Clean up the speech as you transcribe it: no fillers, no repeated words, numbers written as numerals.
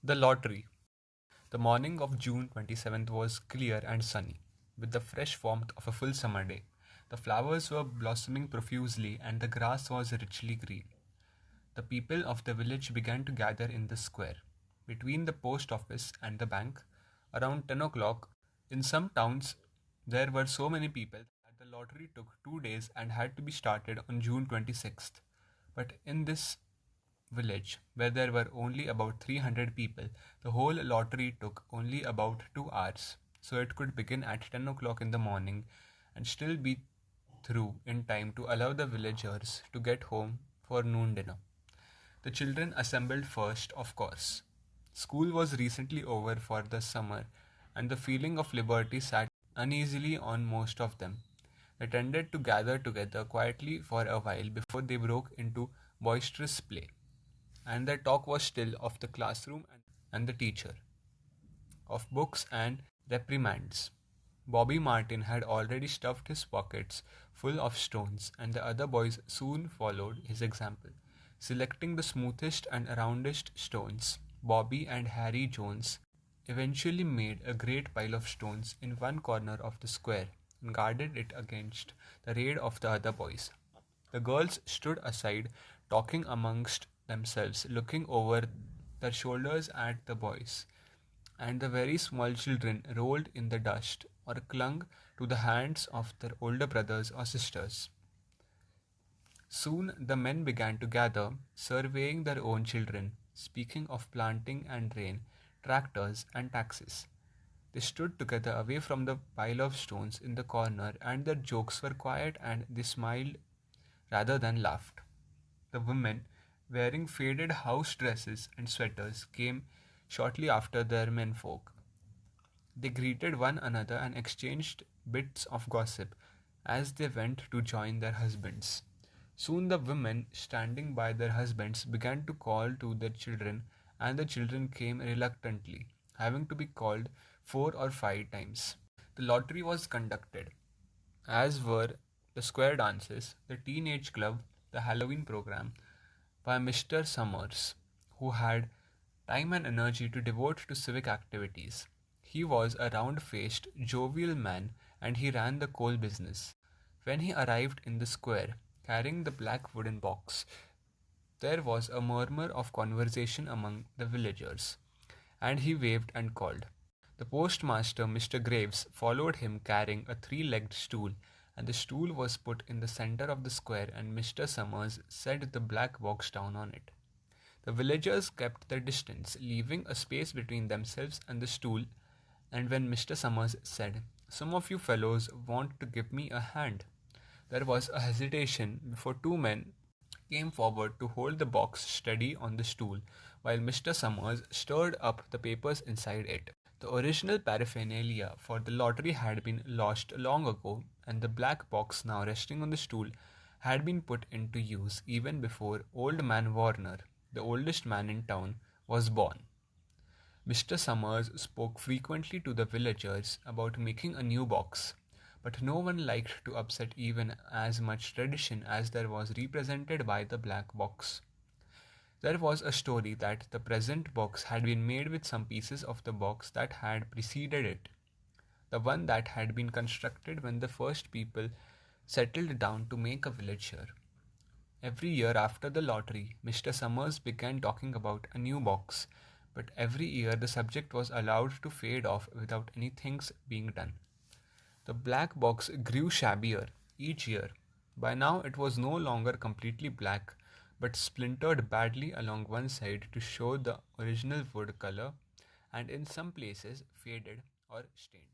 The lottery. The morning of June 27th was clear and sunny, with the fresh warmth of a full summer day. The flowers were blossoming profusely and the grass was richly green. The people of the village began to gather in the square, between the post office and the bank, around 10 o'clock. In some towns, there were so many people that the lottery took 2 days and had to be started on June 26th. But in this village, where there were only about 300 people, the whole lottery took only about 2 hours, so it could begin at 10 o'clock in the morning and still be through in time to allow the villagers to get home for noon dinner. The children assembled first, of course. School was recently over for the summer, and the feeling of liberty sat uneasily on most of them. They tended to gather together quietly for a while before they broke into boisterous play, and their talk was still of the classroom and the teacher, of books and reprimands. Bobby Martin had already stuffed his pockets full of stones, and the other boys soon followed his example. Selecting the smoothest and roundest stones, Bobby and Harry Jones eventually made a great pile of stones in one corner of the square and guarded it against the raid of the other boys. The girls stood aside, talking amongst themselves, looking over their shoulders at the boys, and the very small children rolled in the dust or clung to the hands of their older brothers or sisters. Soon the men began to gather, surveying their own children, speaking of planting and rain, tractors and taxes. They stood together away from the pile of stones in the corner, and their jokes were quiet and they smiled rather than laughed. The women, wearing faded house dresses and sweaters, came shortly after their menfolk. They greeted one another and exchanged bits of gossip as they went to join their husbands. Soon the women, standing by their husbands, began to call to their children, and the children came reluctantly, having to be called 4 or 5 times. The lottery was conducted, as were the square dances, the teenage club, the Halloween program, by Mr. Summers, who had time and energy to devote to civic activities. He was a round faced, jovial man, and he ran the coal business. When he arrived in the square, carrying the black wooden box, there was a murmur of conversation among the villagers, and he waved and called. The postmaster, Mr. Graves, followed him carrying a 3 legged stool, and the stool was put in the center of the square, and Mr. Summers set the black box down on it. The villagers kept their distance, leaving a space between themselves and the stool, and when Mr. Summers said, "Some of you fellows want to give me a hand," there was a hesitation before two men came forward to hold the box steady on the stool, while Mr. Summers stirred up the papers inside it. The original paraphernalia for the lottery had been lost long ago, and the black box now resting on the stool had been put into use even before Old Man Warner, the oldest man in town, was born. Mr. Summers spoke frequently to the villagers about making a new box, but no one liked to upset even as much tradition as there was represented by the black box. There was a story that the present box had been made with some pieces of the box that had preceded it, the one that had been constructed when the first people settled down to make a village here. Every year after the lottery, Mr. Summers began talking about a new box, but every year the subject was allowed to fade off without anything's being done. The black box grew shabbier each year. By now it was no longer completely black, but splintered badly along one side to show the original wood color, and in some places faded or stained.